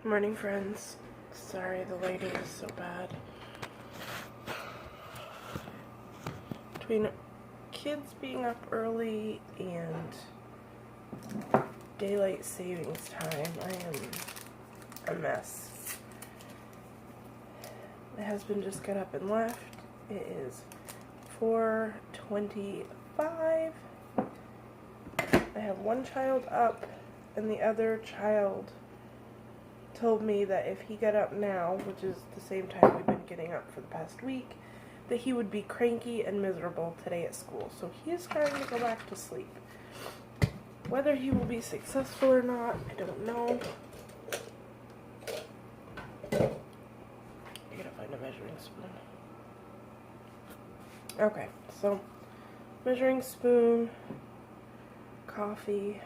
Morning, friends. Sorry the lighting is so bad. Between kids being up early and daylight savings time, I am a mess. My husband just got up and left. It is 4:25. I have one child up, and the other child told me that if he got up now, which is the same time we've been getting up for the past week, that he would be cranky and miserable today at school. So he is trying to go back to sleep. Whether he will be successful or not, I don't know. I gotta find a measuring spoon. Okay, so measuring spoon, coffee,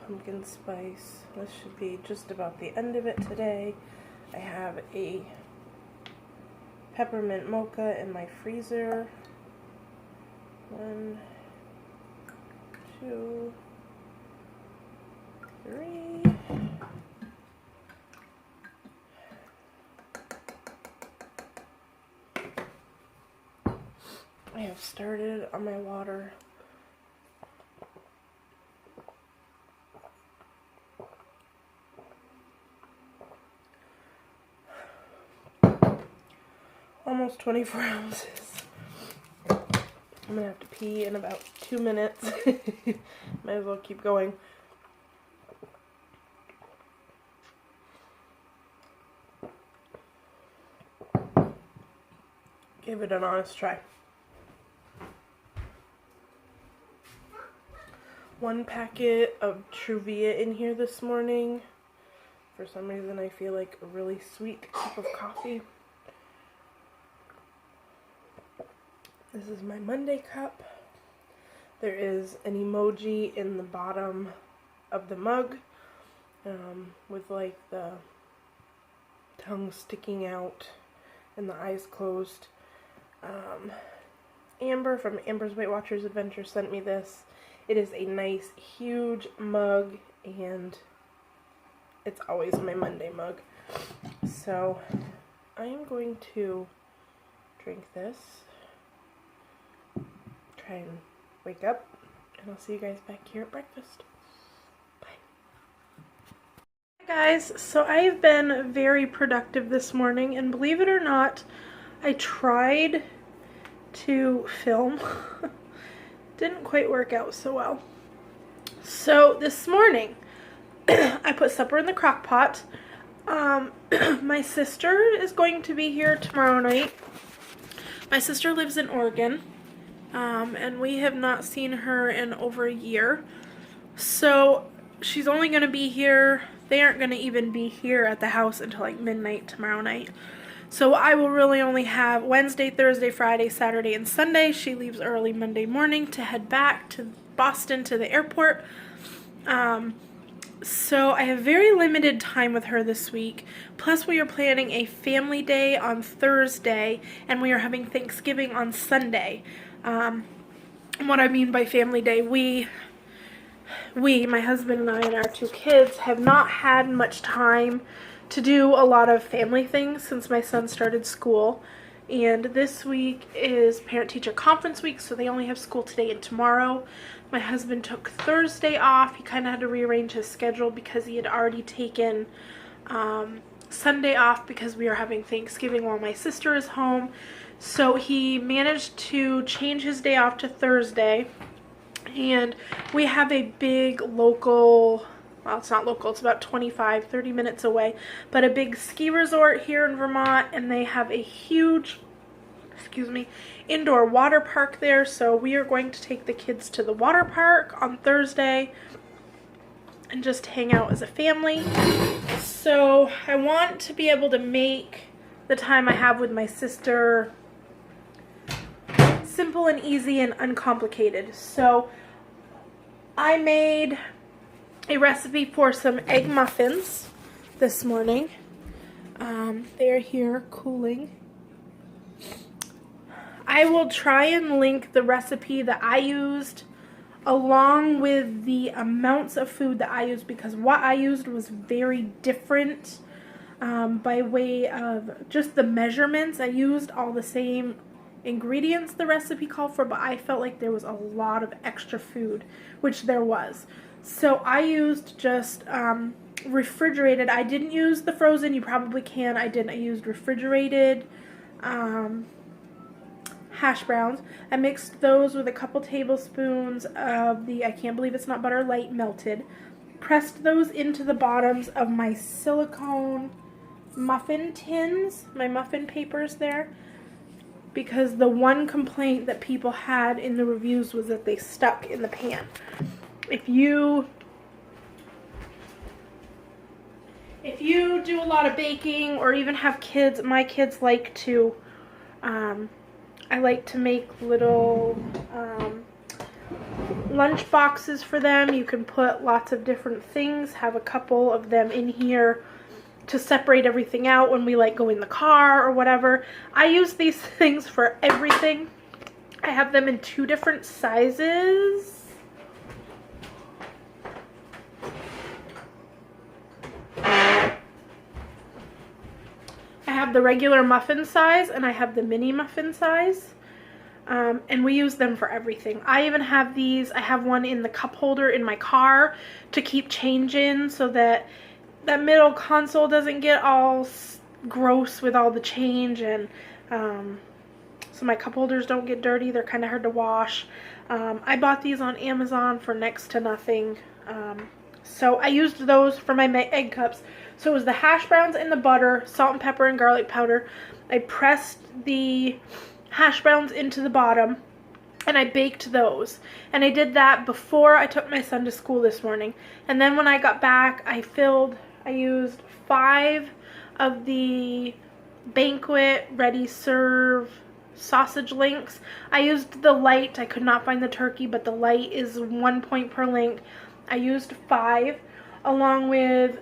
pumpkin spice. This should be just about the end of it today. I have a peppermint mocha in my freezer. 1, 2, 3. I have started on my water. Almost 24 ounces. I'm gonna have to pee in about 2 minutes. Might as well keep going. Give it an honest try. 1 packet of Truvia in here this morning. For some reason I feel like a really sweet cup of coffee. This is my Monday cup. There is an emoji in the bottom of the mug with like the tongue sticking out and the eyes closed. Amber from Amber's Weight Watchers Adventure sent me this. It is a nice huge mug and it's always my Monday mug. So I am going to drink this. Try and wake up, and I'll see you guys back here at breakfast. Bye. Hi guys, so I've been very productive this morning, and believe it or not, I tried to film. Didn't quite work out so well. So this morning, I put supper in the crock pot. My sister is going to be here tomorrow night. My sister lives in Oregon. And we have not seen her in over a year. So she's only going to be here. They aren't going to even be here at the house until like midnight tomorrow night. So I will really only have Wednesday, Thursday, Friday, Saturday, and Sunday. She leaves early Monday morning to head back to Boston to the airport. So I have very limited time with her this week. Plus we are planning a family day on Thursday, and we are having Thanksgiving on Sunday. What I mean by family day, we, my husband and I and our 2 kids have not had much time to do a lot of family things since my son started school. And this week is parent-teacher conference week, so they only have school today and tomorrow. My husband took Thursday off. He kind of had to rearrange his schedule because he had already taken Sunday off because we are having Thanksgiving while my sister is home. So he managed to change his day off to Thursday, and we have a big local, well, it's not local, it's about 25-30 minutes away, but a big ski resort here in Vermont, and they have a huge, indoor water park there. So we are going to take the kids to the water park on Thursday and just hang out as a family. So I want to be able to make the time I have with my sister simple and easy and uncomplicated. So I made a recipe for some egg muffins this morning. They're here cooling. I will try and link the recipe that I used along with the amounts of food that I used, because what I used was very different by way of just the measurements. I used all the same ingredients the recipe called for, but I felt like there was a lot of extra food, which there was. So I used just refrigerated. I didn't use the frozen. You probably can. I didn't. I used refrigerated hash browns. I mixed those with a couple tablespoons of the, I can't believe it's not butter, light melted. Pressed those into the bottoms of my silicone muffin tins, my muffin papers there, because the one complaint that people had in the reviews was that they stuck in the pan. If you do a lot of baking or even have kids, my kids like to, I like to make little lunch boxes for them. You can put lots of different things, have a couple of them in here to separate everything out when we like go in the car or whatever. I use these things for everything. I have them in 2 different sizes. I have the regular muffin size and I have the mini muffin size. And we use them for everything. I even have these. I have one in the cup holder in my car to keep change in, so that that middle console doesn't get all gross with all the change, and so my cup holders don't get dirty. They're kind of hard to wash. I bought these on Amazon for next to nothing. So I used those for my egg cups. So it was the hash browns and the butter, salt and pepper and garlic powder. I pressed the hash browns into the bottom and I baked those. And I did that before I took my son to school this morning. And then when I got back, I used 5 of the Banquet Ready Serve sausage links. I used the light. I could not find the turkey, but the light is 1 point per link. I used 5, along with,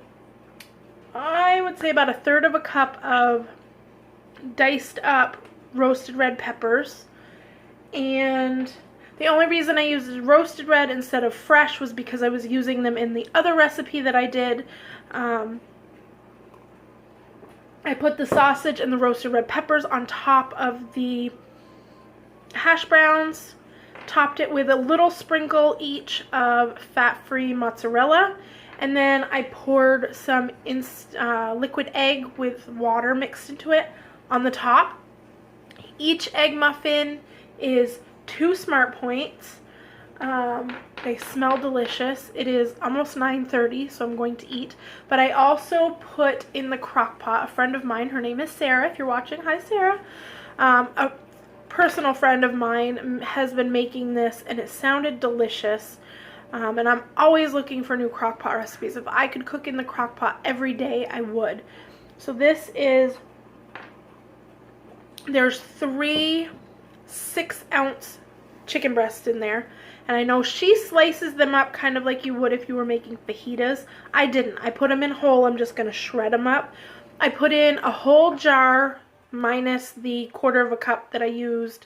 I would say, about 1/3 of a cup of diced up roasted red peppers. And the only reason I used roasted red instead of fresh was because I was using them in the other recipe that I did. I put the sausage and the roasted red peppers on top of the hash browns, topped it with a little sprinkle each of fat-free mozzarella, and then I poured some liquid egg with water mixed into it on the top. Each egg muffin is 2 Smart Points. They smell delicious. It is almost 9:30, so I'm going to eat. But I also put in the crock pot, a friend of mine, her name is Sarah, if you're watching, hi Sarah. A personal friend of mine has been making this, and it sounded delicious. And I'm always looking for new crock pot recipes. If I could cook in the crock pot every day, I would. So this is, there's 3 6-ounce chicken breasts in there. And I know she slices them up kind of like you would if you were making fajitas. I didn't. I put them in whole. I'm just going to shred them up. I put in a whole jar minus the 1/4 of a cup that I used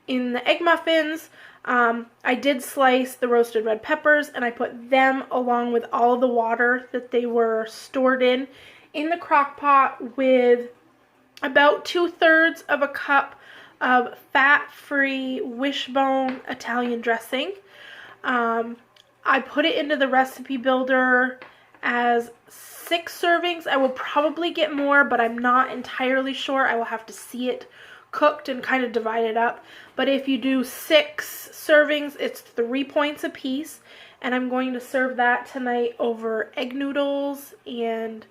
in the egg muffins. I did slice the roasted red peppers, and I put them along with all the water that they were stored in the crock pot with about 2/3 of a cup of fat-free Wishbone Italian dressing. I put it into the recipe builder as 6 servings. I will probably get more, but I'm not entirely sure. I will have to see it cooked and kind of divide it up. But if you do 6 servings, it's 3 points a piece. And I'm going to serve that tonight over egg noodles and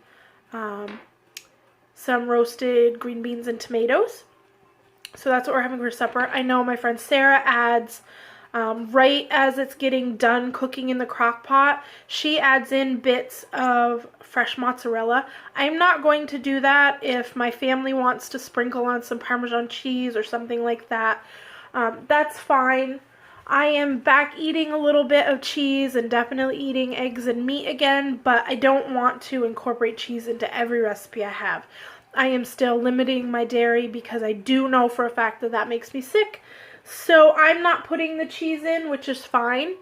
some roasted green beans and tomatoes. So that's what we're having for supper. I know my friend Sarah adds, right as it's getting done cooking in the crock pot, she adds in bits of fresh mozzarella. I'm not going to do that. If my family wants to sprinkle on some Parmesan cheese or something like that, that's fine. I am back eating a little bit of cheese and definitely eating eggs and meat again, but I don't want to incorporate cheese into every recipe I have. I am still limiting my dairy because I do know for a fact that that makes me sick. So I'm not putting the cheese in, which is fine.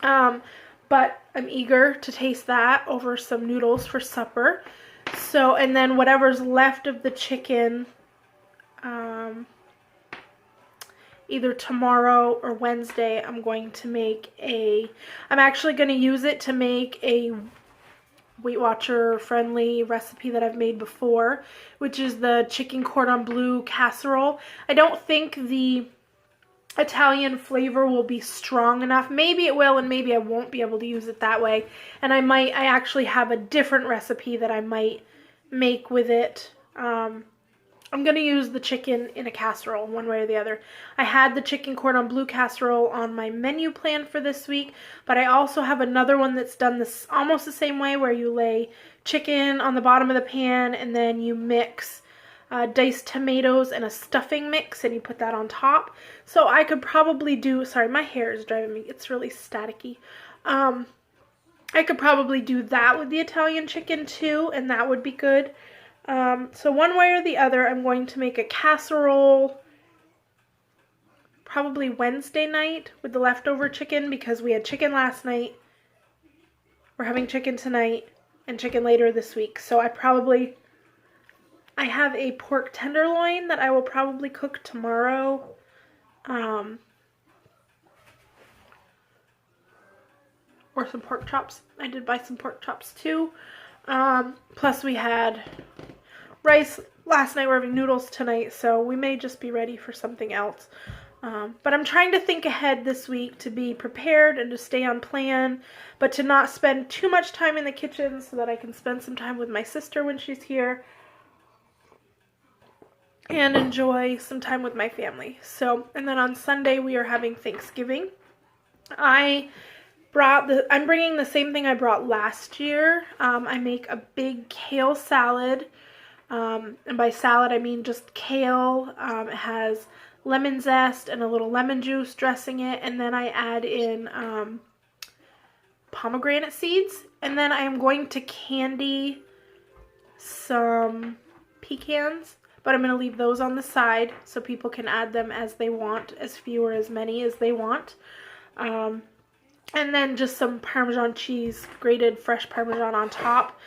But I'm eager to taste that over some noodles for supper. So, and then whatever's left of the chicken, either tomorrow or Wednesday, I'm actually going to use it to make a Weight Watcher friendly recipe that I've made before, which is the chicken cordon bleu casserole. I don't think the Italian flavor will be strong enough. Maybe it will, and maybe I won't be able to use it that way. And I actually have a different recipe that I might make with it. I'm going to use the chicken in a casserole one way or the other. I had the chicken cordon bleu casserole on my menu plan for this week, but I also have another one that's done this almost the same way, where you lay chicken on the bottom of the pan and then you mix diced tomatoes and a stuffing mix, and you put that on top. So I could probably do, sorry, my hair is driving me, it's really staticky. I could probably do that with the Italian chicken too, and that would be good. So one way or the other, I'm going to make a casserole probably Wednesday night with the leftover chicken, because we had chicken last night. We're having chicken tonight and chicken later this week. So I have a pork tenderloin that I will probably cook tomorrow. Or some pork chops. I did buy some pork chops too. Plus we had rice last night. We're having noodles tonight, so we may just be ready for something else. But I'm trying to think ahead this week to be prepared and to stay on plan, but to not spend too much time in the kitchen so that I can spend some time with my sister when she's here and enjoy some time with my family. So, and then on Sunday we are having Thanksgiving. I'm bringing the same thing I brought last year. I make a big kale salad. And by salad, I mean just kale. It has lemon zest and a little lemon juice dressing it. And then I add in pomegranate seeds. And then I am going to candy some pecans. But I'm going to leave those on the side so people can add them as they want, as few or as many as they want. And then just some Parmesan cheese, grated fresh Parmesan on top.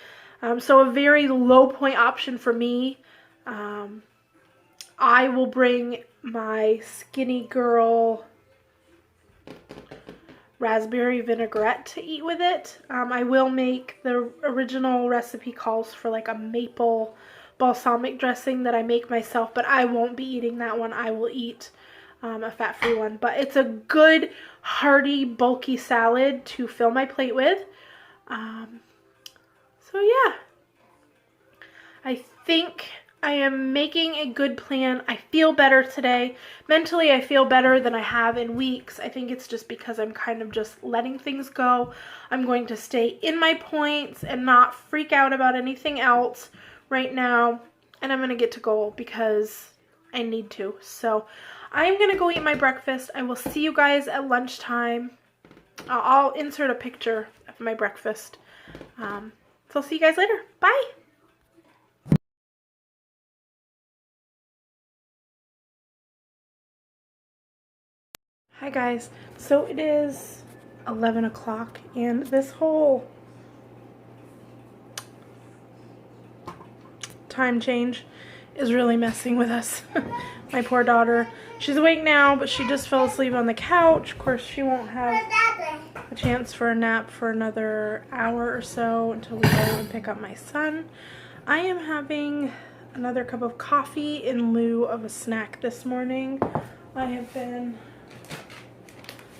So a very low point option for me. I will bring my Skinny Girl raspberry vinaigrette to eat with it. I will make, the original recipe calls for like a maple balsamic dressing that I make myself, but I won't be eating that one. I will eat a fat-free one. But it's a good, hearty, bulky salad to fill my plate with. So yeah, I think I am making a good plan. I feel better today. Mentally, I feel better than I have in weeks. I think it's just because I'm kind of just letting things go. I'm going to stay in my points and not freak out about anything else right now. And I'm going to get to goal because I need to. So I'm going to go eat my breakfast. I will see you guys at lunchtime. I'll insert a picture of my breakfast. So I'll see you guys later. Bye! Hi guys, so it is 11 o'clock and this whole time change is really messing with us. My poor daughter, she's awake now, but she just fell asleep on the couch. Of course, she won't have a chance for a nap for another hour or so until we go and pick up my son. I am having another cup of coffee in lieu of a snack this morning. I have been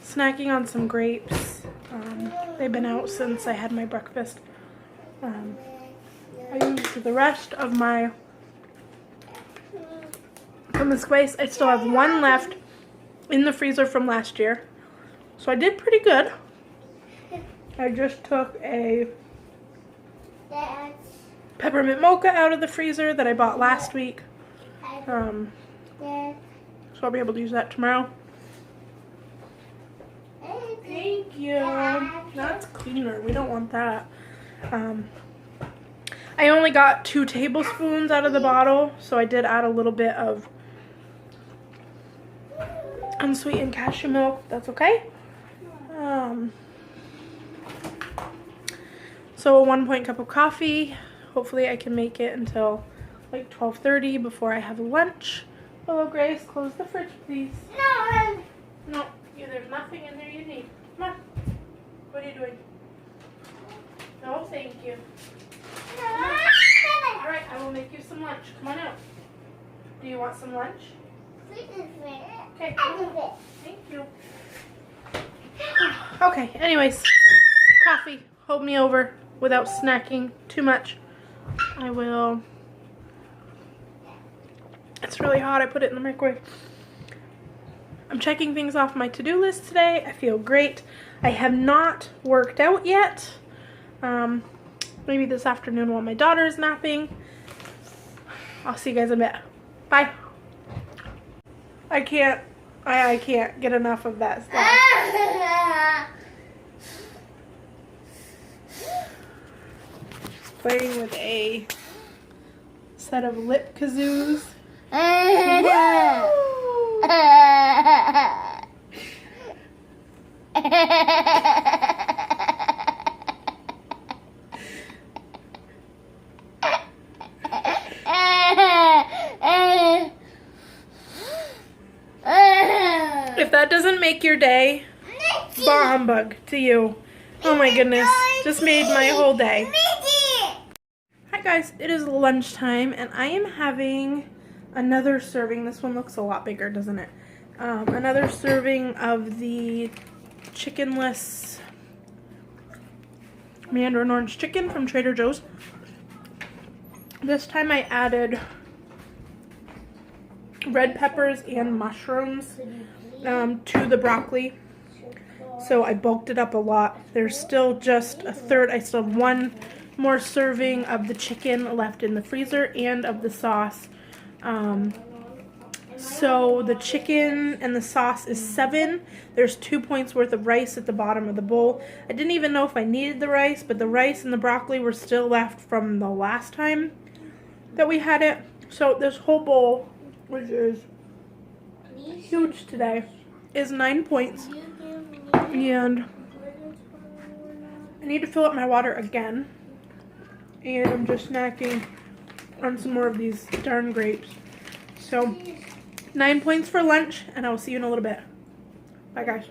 snacking on some grapes. They've been out since I had my breakfast. I used the rest of my pumice space. I still have one left in the freezer from last year. So I did pretty good. I just took a peppermint mocha out of the freezer that I bought last week. So I'll be able to use that tomorrow. Thank you. That's cleaner. We don't want that. I only got 2 tablespoons out of the bottle, so I did add a little bit of unsweetened cashew milk. That's okay. So a 1 point cup of coffee. Hopefully I can make it until like 12:30 before I have lunch. Hello, Grace. Close the fridge, please. No. No, there's nothing in there you need. Come on. What are you doing? No, thank you. All right, I will make you some lunch. Come on out. Do you want some lunch? Okay. Thank you. Okay, anyways. Coffee. Hold me over without snacking too much. I will. It's really hot. I put it in the microwave. I'm checking things off my to-do list today. I feel great. I have not worked out yet. Maybe this afternoon while my daughter is napping. I'll see you guys in a bit. Bye. I can't get enough of that stuff. Playing with a set of lip kazoos. If that doesn't make your day, bah humbug to you. Oh my goodness, just made my whole day. Hi guys, it is lunchtime and I am having another serving. This one looks a lot bigger, doesn't it? Another serving of the chickenless Mandarin orange chicken from Trader Joe's. This time I added red peppers and mushrooms to the broccoli. So I bulked it up a lot. There's still just a third. I still have one more serving of the chicken left in the freezer and of the sauce. So the chicken and the sauce is 7. There's 2 points worth of rice at the bottom of the bowl. I didn't even know if I needed the rice, but the rice and the broccoli were still left from the last time that we had it. So this whole bowl, which is huge today, is 9 points. And I need to fill up my water again. And I'm just snacking on some more of these darn grapes. So 9 points for lunch, and I will see you in a little bit. Bye, guys.